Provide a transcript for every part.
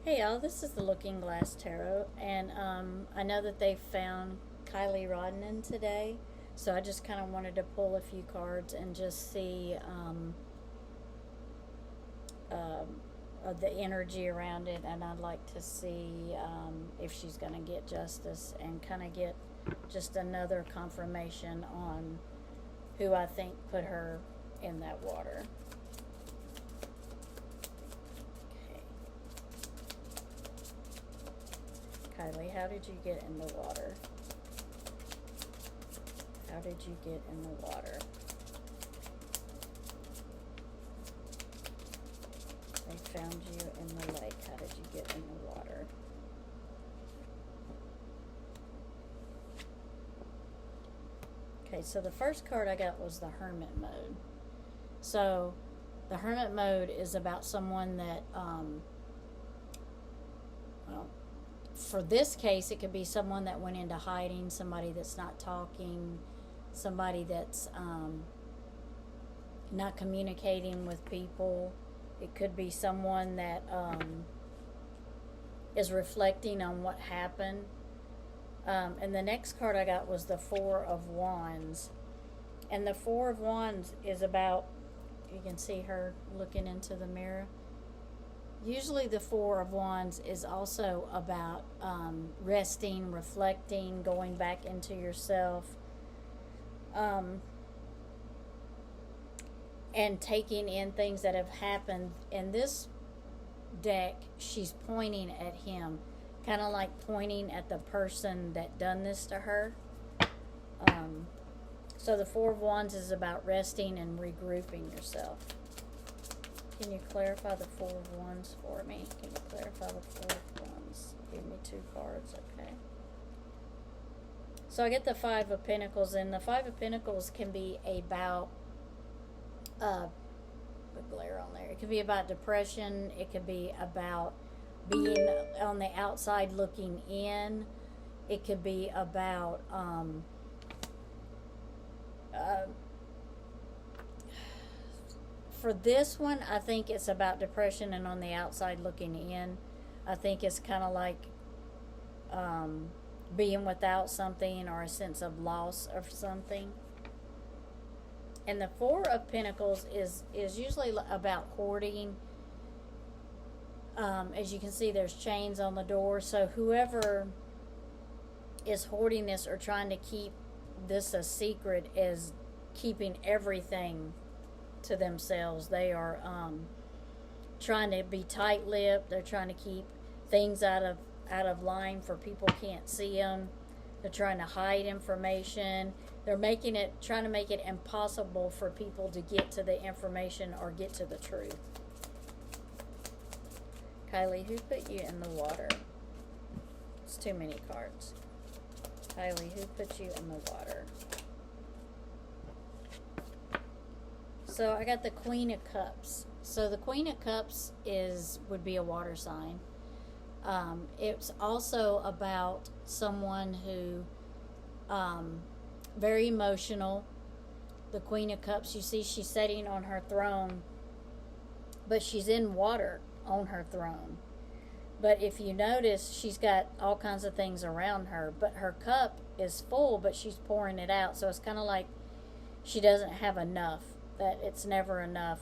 Hey y'all, this is the Looking Glass Tarot, and I know that they found Kiely Rodni today, so I just kind of wanted to pull a few cards and just see the energy around it, and I'd like to see if she's going to get justice and kind of get just another confirmation on who I think put her in that water. Kylie, how did you get in the water? How did you get in the water? They found you in the lake. How did you get in the water? Okay, so the first card I got was the Hermit mode. So the Hermit mode is about someone that, well, for this case, it could be someone that went into hiding, somebody that's not talking, somebody that's not communicating with people. It could be someone that is reflecting on what happened. And the next card I got was the Four of Wands. And the Four of Wands is about, you can see her looking into the mirror. Usually the Four of Wands is also about resting, reflecting, going back into yourself, and taking in things that have happened. In this deck, she's pointing at him, kind of like pointing at the person that done this to her. So the Four of Wands is about resting and regrouping yourself. Can you clarify the Four of Wands for me? Can you clarify the Four of Wands? Give me two cards, okay. So I get the Five of Pentacles, and the Five of Pentacles can be about, put glare on there. It could be about depression. It could be about being on the outside looking in. It could be about, for this one, I think it's about depression and on the outside looking in. I think it's kind of like being without something or a sense of loss of something. And the Four of Pentacles is usually about hoarding. As you can see, there's chains on the door. So whoever is hoarding this or trying to keep this a secret is keeping everything to themselves. They are trying to be tight-lipped. They're trying to keep things out of line for people can't see them. They're trying to hide information. They're trying to make it impossible for people to get to the information or get to the truth. Kylie, who put you in the water? It's too many cards. Kylie, who put you in the water? So I got the Queen of Cups. So the Queen of Cups would be a water sign. It's also about someone who very emotional. The Queen of Cups, you see she's sitting on her throne, but she's in water on her throne. But if you notice, she's got all kinds of things around her, but her cup is full, but she's pouring it out. So it's kind of like she doesn't have enough, that it's never enough.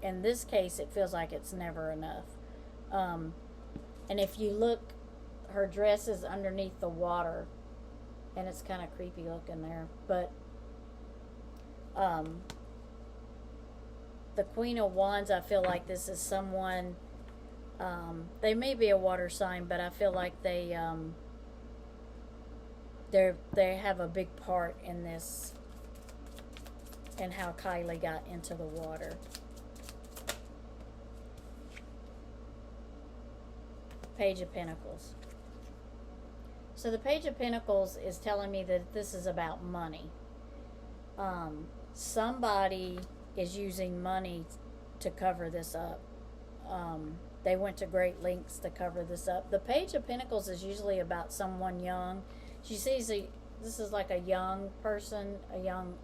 In this case, it feels like it's never enough. And if you look, her dress is underneath the water, and it's kind of creepy looking there. But the Queen of Wands, I feel like this is someone, they may be a water sign, but I feel like they have a big part in this, and how Kylie got into the water. Page of Pentacles. So the Page of Pentacles is telling me that this is about money. Somebody is using money to cover this up. They went to great lengths to cover this up. The Page of Pentacles is usually about someone young. She sees this is like a young person, a young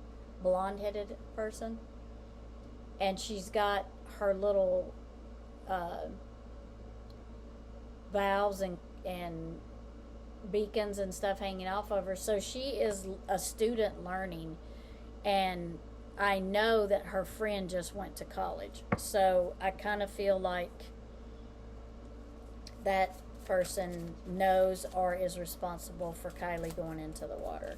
blonde-headed person, and she's got her little valves and beacons and stuff hanging off of her. So she is a student learning, and I know that her friend just went to college. So I kind of feel like that person knows or is responsible for Kylie going into the water.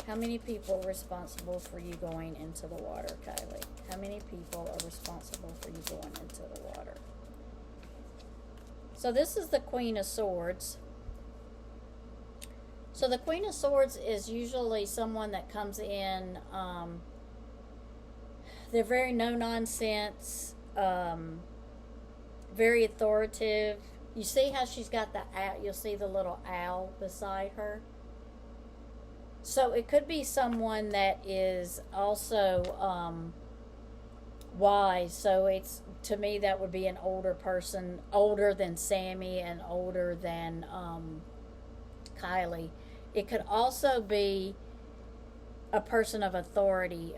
How many people are responsible for you going into the water, Kylie? How many people are responsible for you going into the water? So this is the Queen of Swords. So the Queen of Swords is usually someone that comes in, they're very no-nonsense, very authoritative. You see how she's got the owl, you'll see the little owl beside her. So it could be someone that is also wise. So it's, to me, that would be an older person, older than Sammy and older than Kylie. It could also be a person of authority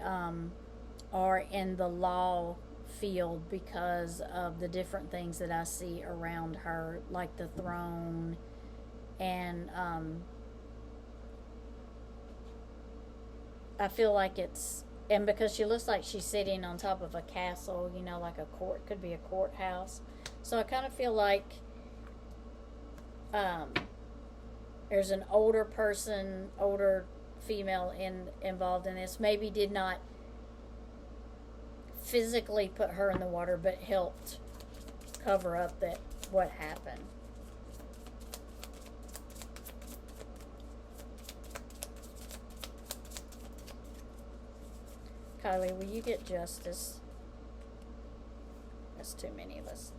or in the law field, because of the different things that I see around her, like the throne and I feel like it's, and because she looks like she's sitting on top of a castle, you know, like a court, could be a courthouse. So I kind of feel like there's an older person, older female involved in this. Maybe did not physically put her in the water, but helped cover up that what happened. Kylie, will you get justice? That's too many. Let's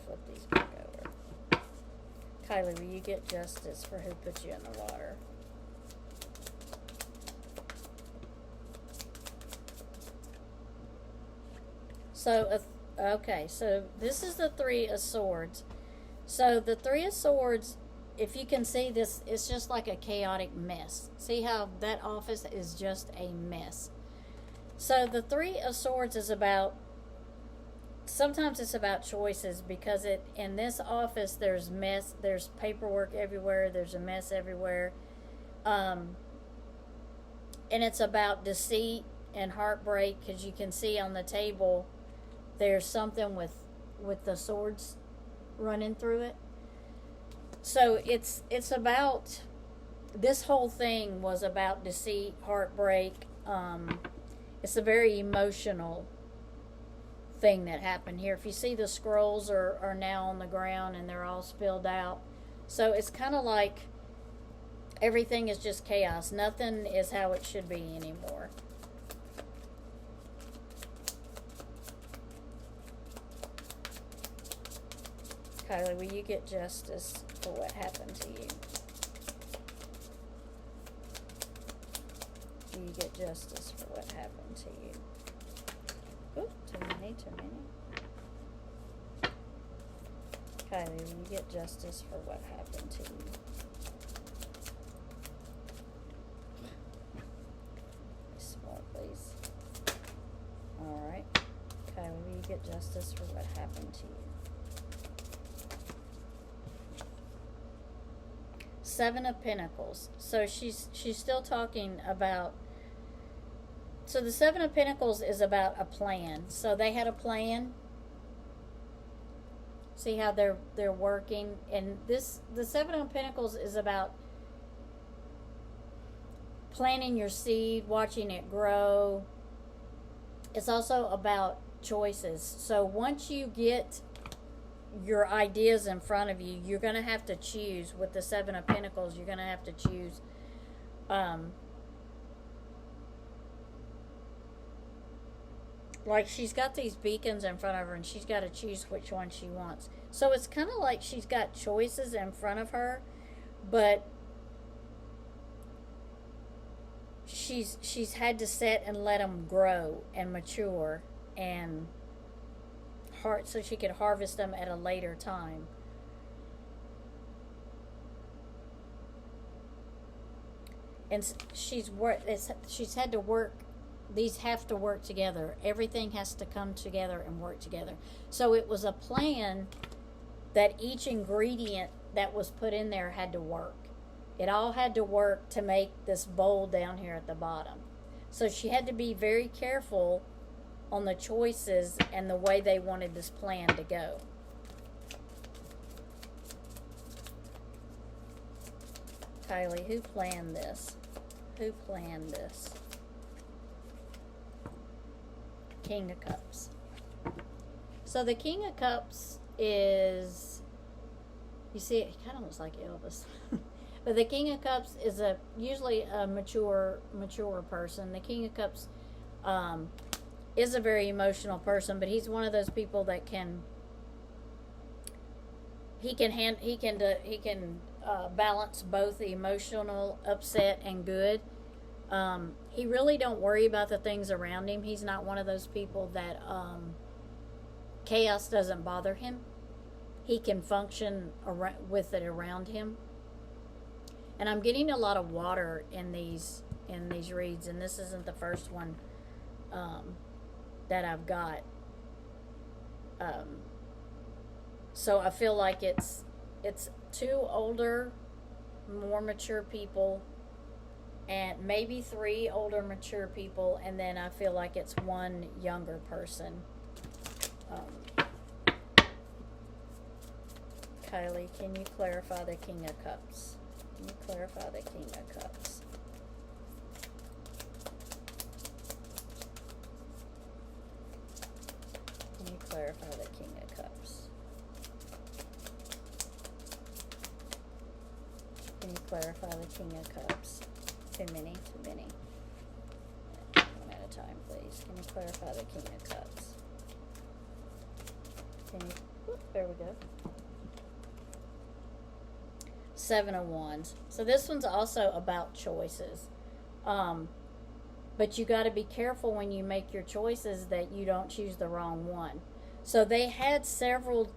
flip these back over. Kylie, will you get justice for who put you in the water? So, okay, so this is the Three of Swords. So the Three of Swords, if you can see this, it's just like a chaotic mess. See how that office is just a mess. So the Three of Swords is about, sometimes it's about choices, because in this office there's mess, there's paperwork everywhere, there's a mess everywhere. And it's about deceit and heartbreak, because you can see on the table there's something with the swords running through it. So it's about, this whole thing was about deceit, heartbreak. It's a very emotional thing that happened here. If you see, the scrolls are now on the ground and they're all spilled out. So it's kind of like everything is just chaos. Nothing is how it should be anymore. Kylie, will you get justice for what happened to you? Will you get justice for what happened to you? Oop, too many. Kylie, will you get justice for what happened to you? Small, please. Alright. Kylie, will you get justice for what happened to you? Seven of Pentacles. So she's still talking about, so the Seven of Pentacles is about a plan. So they had a plan. See how they're working, and the Seven of Pentacles is about planting your seed, watching it grow. It's also about choices. So once you get your ideas in front of you, you're going to have to choose. With the Seven of Pentacles, you're going to have to choose like she's got these beacons in front of her, and she's got to choose which one she wants. So it's kind of like she's got choices in front of her, but she's had to set and let them grow and mature and so she could harvest them at a later time. And she's had to work these have to work together. Everything has to come together and work together. So it was a plan that each ingredient that was put in there had to work. It all had to work to make this bowl down here at the bottom. So she had to be very careful on the choices and the way they wanted this plan to go. Kylie, who planned this? Who planned this? King of Cups. So the King of Cups is, you see, it kind of looks like Elvis. But the King of Cups is usually a mature person. The King of Cups is a very emotional person, but he's one of those people that can balance both the emotional upset and good. He really don't worry about the things around him. He's not one of those people that chaos doesn't bother him. He can function with it around him. And I'm getting a lot of water in these reads, and this isn't the first one that I've got. So I feel like it's two older, more mature people, and maybe three older, mature people, and then I feel like it's one younger person. Kylie, can you clarify the King of Cups? Can you clarify the King of Cups? Can you clarify the King of Cups? Can you clarify the King of Cups? Too many. One at a time, please. Can you clarify the King of Cups? Can you, there we go. Seven of Wands. So this one's also about choices. But you got to be careful when you make your choices that you don't choose the wrong one. So they had several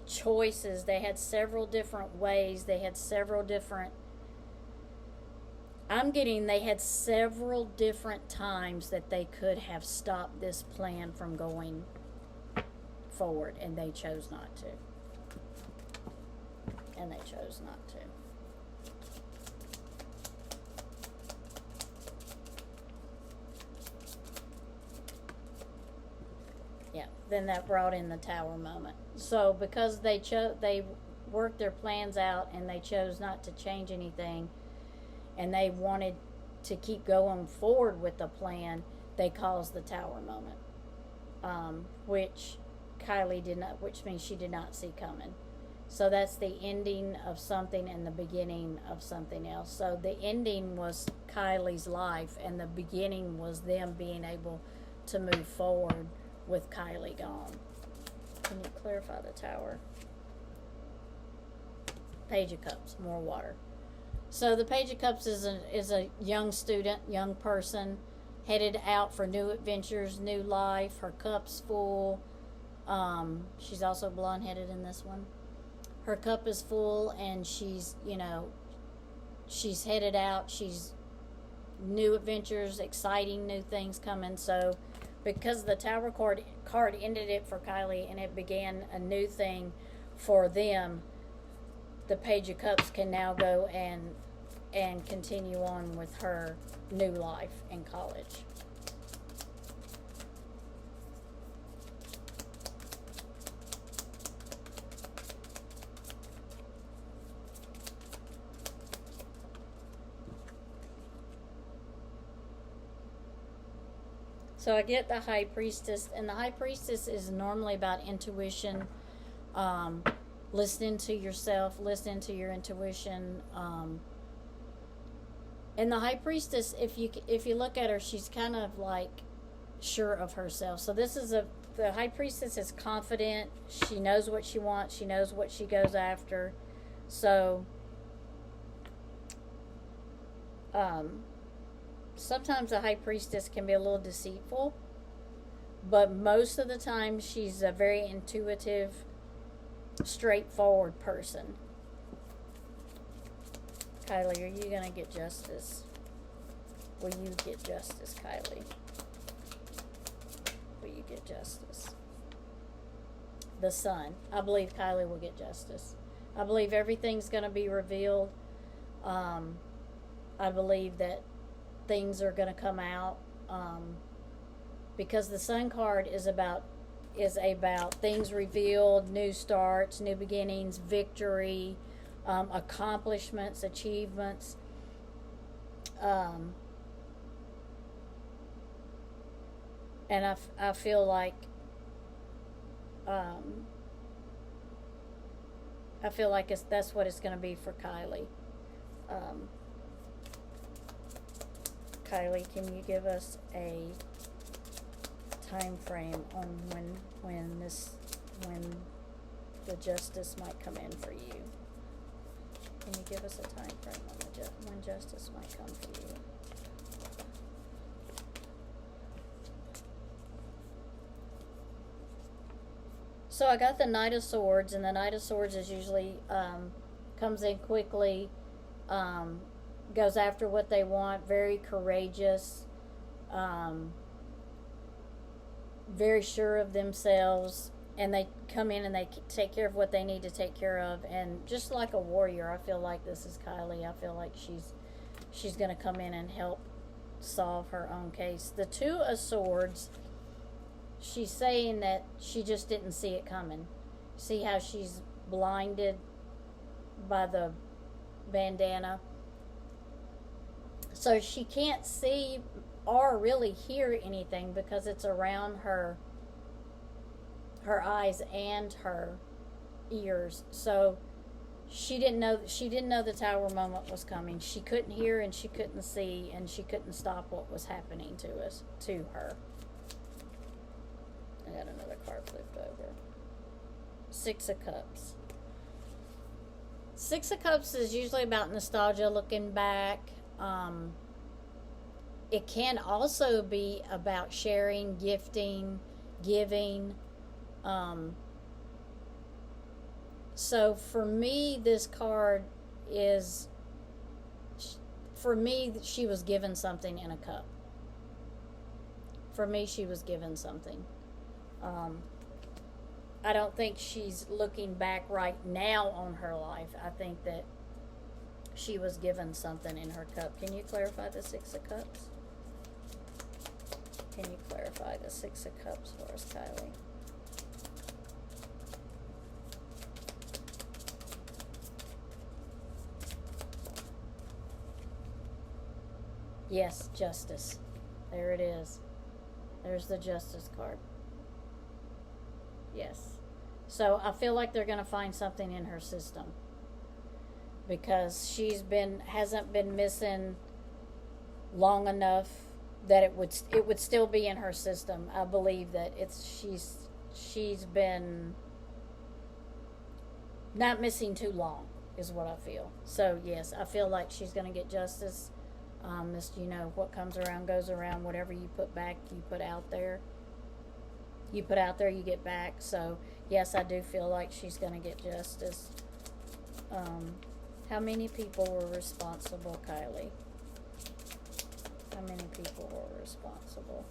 choices. They had several different ways. They had several different... they had several different times that they could have stopped this plan from going forward, and they chose not to. And they chose not to. Yeah, then that brought in the Tower moment. So because they worked their plans out and they chose not to change anything, and they wanted to keep going forward with the plan, they caused the Tower moment, which Kylie did not, which means she did not see coming. So that's the ending of something and the beginning of something else. So the ending was Kylie's life, and the beginning was them being able to move forward with Kylie gone. Can you clarify the Tower? Page of Cups, more water. So the Page of Cups is a young student, young person, headed out for new adventures, new life. Her cup's full. She's also blonde-headed in this one. Her cup is full, and she's headed out. She's new adventures, exciting new things coming. So because the Tower card ended it for Kylie, and it began a new thing for them, the Page of Cups can now go and continue on with her new life in college. So I get the High Priestess, and the High Priestess is normally about intuition, listening to yourself, listening to your intuition. And the High Priestess, if you look at her, she's kind of like sure of herself. So the High Priestess is confident. She knows what she wants. She knows what she goes after. So sometimes the High Priestess can be a little deceitful, but most of the time she's a very intuitive, straightforward person. Kylie, are you going to get justice? Will you get justice, Kylie? will you get justice? The Sun. I believe Kylie will get justice. I believe everything's going to be revealed. I believe that things are going to come out, because the Sun card is about things revealed, new starts, new beginnings, victory, accomplishments, achievements. And I feel like that's what it's going to be for Kylie. Kylie, can you give us a time frame on when the justice might come in for you? Can you give us a time frame on when justice might come for you? So I got the Knight of Swords, and the Knight of Swords is usually comes in quickly, goes after what they want, very courageous, very sure of themselves, and they come in and they take care of what they need to take care of. And just like a warrior, I feel like this is Kylie. I feel like she's going to come in and help solve her own case. The Two of Swords, she's saying that she just didn't see it coming. See how she's blinded by the bandana? So she can't see or really hear anything because it's around her eyes and her ears. So she didn't know the Tower moment was coming. She couldn't hear and she couldn't see and she couldn't stop what was happening to her. I got another card flipped over. Six of Cups. Six of Cups is usually about nostalgia, looking back. It can also be about sharing, gifting, giving. So for me, this card is, for me, she was given something in a cup. For me, she was given something. I don't think she's looking back right now on her life. I think that she was given something in her cup. Can you clarify the Six of Cups? Can you clarify the Six of Cups for us, Kylie? Yes, justice. There it is. There's the Justice card. Yes. So I feel like they're going to find something in her system, because hasn't been missing long enough that it would still be in her system. I believe that she's been not missing too long is what I feel. So yes, I feel like she's going to get justice. What comes around goes around. Whatever you put back, you put out there. You put out there, you get back. So yes, I do feel like she's going to get justice. How many people were responsible, Kylie? How many people were responsible?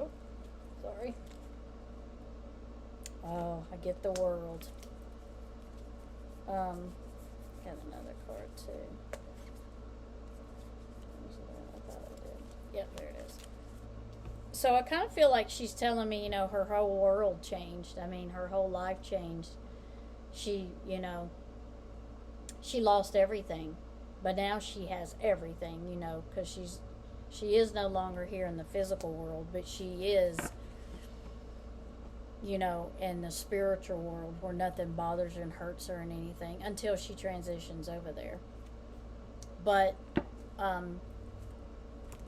Oh, sorry. Oh, I get the World. Got another card too. I thought I did. Yep, there it is. So I kind of feel like she's telling me, her whole world changed. I mean, her whole life changed. She lost everything, but now she has everything, because she is no longer here in the physical world, but she is, in the spiritual world where nothing bothers her and hurts her and anything until she transitions over there. But,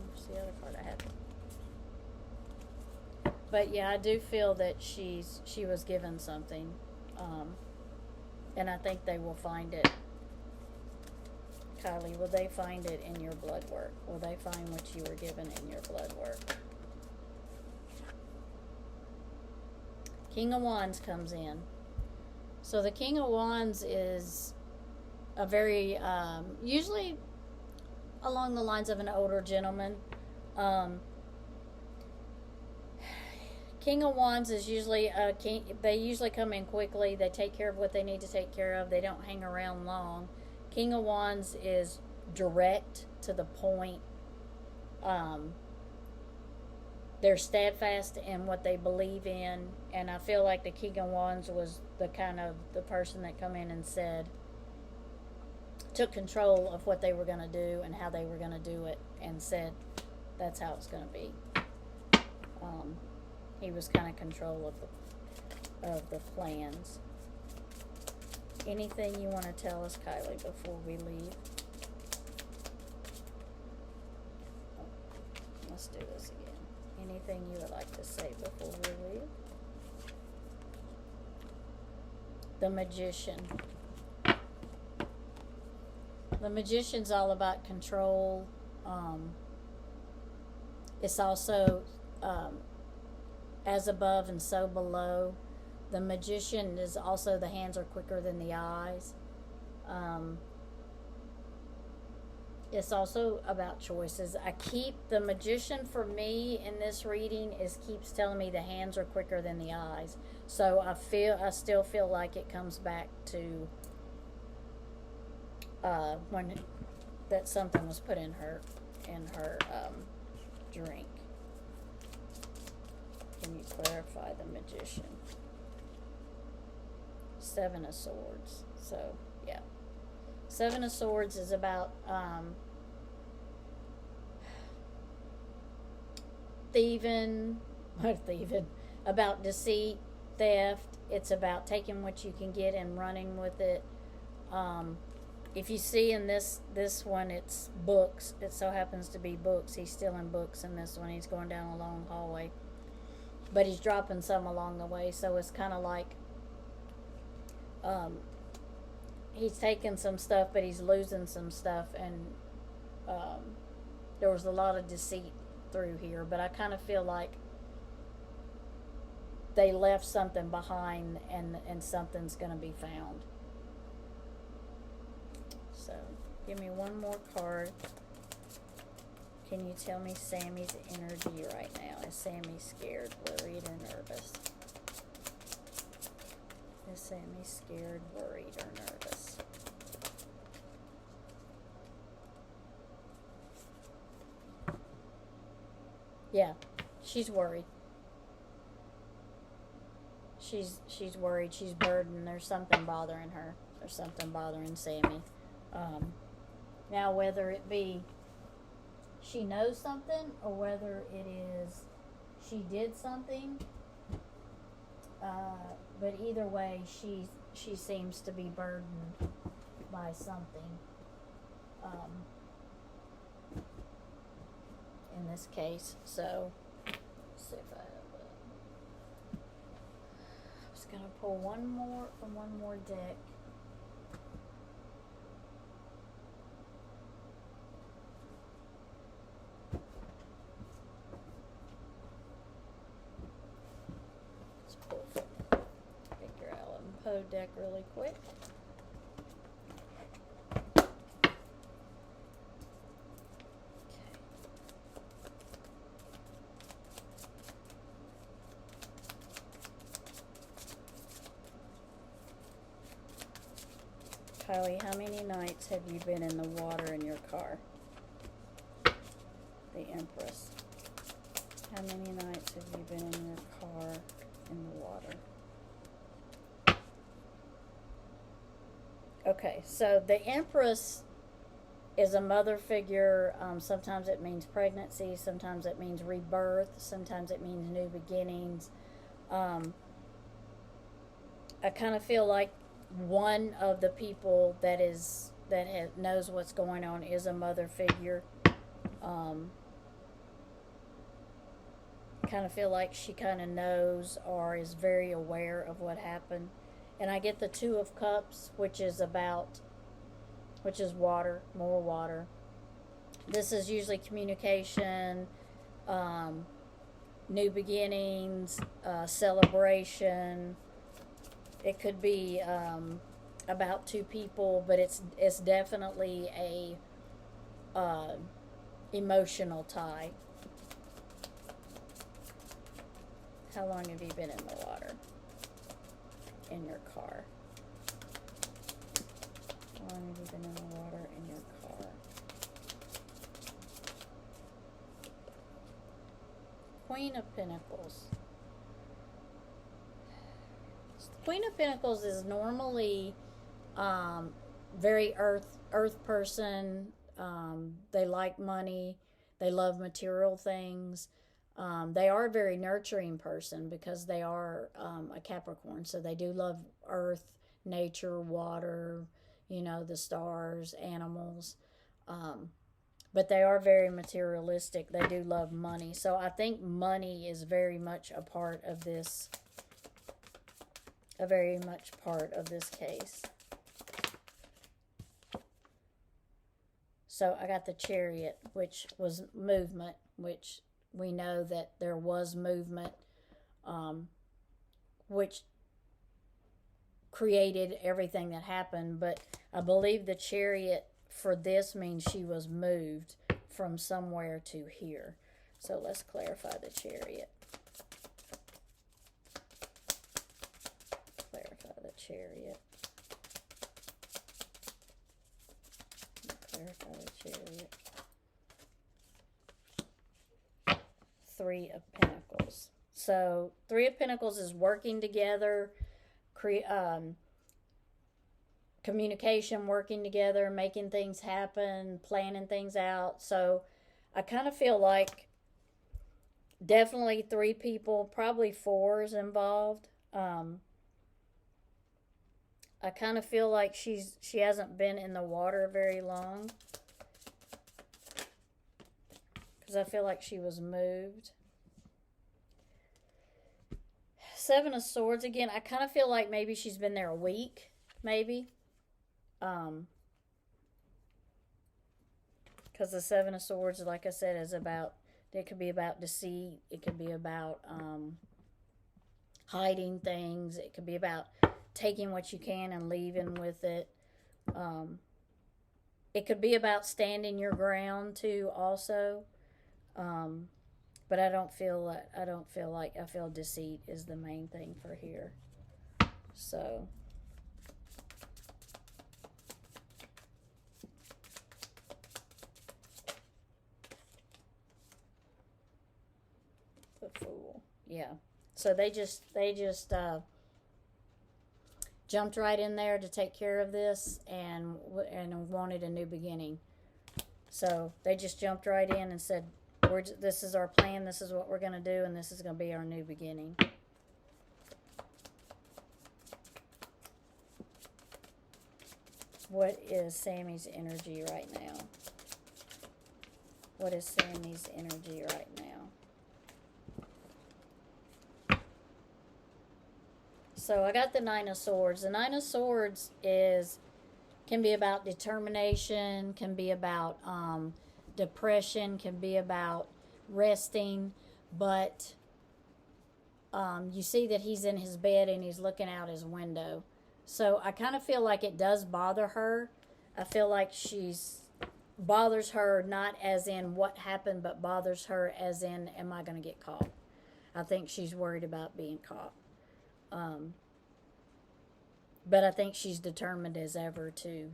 what's the other card I had? But yeah, I do feel that she was given something, and I think they will find it. Kylie, will they find it in your blood work? Will they find what you were given in your blood work? King of Wands comes in. So the King of Wands is a very, usually along the lines of an older gentleman. Um, King of Wands is usually a king. They usually come in quickly. They take care of what they need to take care of. They don't hang around long. King of Wands is direct to the point. They're steadfast in what they believe in, and I feel like the King of Wands was the person that come in and took control of what they were going to do and how they were going to do it, and said that's how it's going to be. He was kind of control of the plans. Anything you want to tell us, Kylie, before we leave? Let's do this again. Anything you would like to say before we leave? The Magician. The Magician's all about control. It's also as above and so below. The Magician is also the hands are quicker than the eyes. It's also about choices. The Magician for me in this reading keeps telling me the hands are quicker than the eyes. So I still feel like it comes back to when that something was put in her drink. Can you clarify the Magician? Seven of Swords. So yeah, Seven of Swords is about about deceit, theft. It's about taking what you can get and running with it. If you see in this one, it's books. It so happens to be books. He's stealing books in this one. He's going down a long hallway, but he's dropping some along the way. So it's kind of like he's taking some stuff, but he's losing some stuff, and there was a lot of deceit through here. But I kind of feel like they left something behind, and something's going to be found. So, give me one more card. Can you tell me Sammy's energy right now? Is Sammy scared, worried, or nervous? Is Sammy scared, worried, or nervous? Yeah, she's worried. She's worried. She's burdened. There's something bothering her. There's something bothering Sammy. Now, whether it be she knows something or whether it is she did something, but either way, she seems to be burdened by something. In this case, so let's see if I have I'm just gonna pull one more from one more deck. Let's pull from Edgar Allan Poe deck really quick. Kylie, how many nights have you been in the water in your car? The Empress. How many nights have you been in your car in the water? Okay, so the Empress is a mother figure. Sometimes it means pregnancy. Sometimes it means rebirth. Sometimes it means new beginnings. I kind of feel like one of the people that knows what's going on is a mother figure. Kind of feel like she kind of knows or is very aware of what happened. And I get the Two of Cups, which is water, more water. This is usually communication, new beginnings, celebration. It could be about two people, but it's definitely a emotional tie. How long have you been in the water? In your car? How long have you been in the water in your car? Queen of Pentacles. Queen of Pentacles is normally very earth person. They like money. They love material things. They are a very nurturing person because they are a Capricorn. So they do love earth, nature, water, the stars, animals. But they are very materialistic. They do love money. So I think money is very much a part of this. A very much part of this case. So I got the Chariot, which was movement, which we know that there was movement, which created everything that happened. But I believe the Chariot for this means she was moved from somewhere to here. So let's clarify the Chariot. Clarify the Chariot. Clarify the Chariot. Three of Pentacles. So Three of Pentacles is working together, communication, working together, making things happen, planning things out. So I kind of feel like definitely three people, probably four is involved. I kind of feel like she hasn't been in the water very long. Because I feel like she was moved. Seven of Swords again. I kind of feel like maybe she's been there a week. Maybe. Because the Seven of Swords, like I said, is about, it could be about deceit. It could be about hiding things. It could be about taking what you can and leaving with it. It could be about standing your ground too also. But I feel deceit is the main thing for here. So the Fool. Yeah. So they just jumped right in there to take care of this and wanted a new beginning. So they just jumped right in and said, this is our plan, this is what we're going to do, and this is going to be our new beginning. What is Sammy's energy right now? What is Sammy's energy right now? So I got the Nine of Swords. The Nine of Swords can be about determination, can be about depression, can be about resting, but you see that he's in his bed and he's looking out his window. So I kind of feel like it does bother her. I feel like bothers her not as in what happened, but bothers her as in, am I going to get caught? I think she's worried about being caught. But I think she's determined as ever to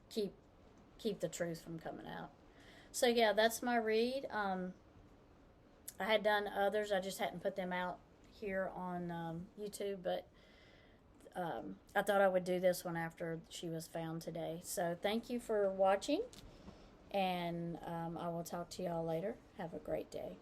keep the truth from coming out. So yeah, that's my read. I had done others, I just hadn't put them out here on YouTube, but I thought I would do this one after she was found today. So thank you for watching, and I will talk to y'all later. Have a great day.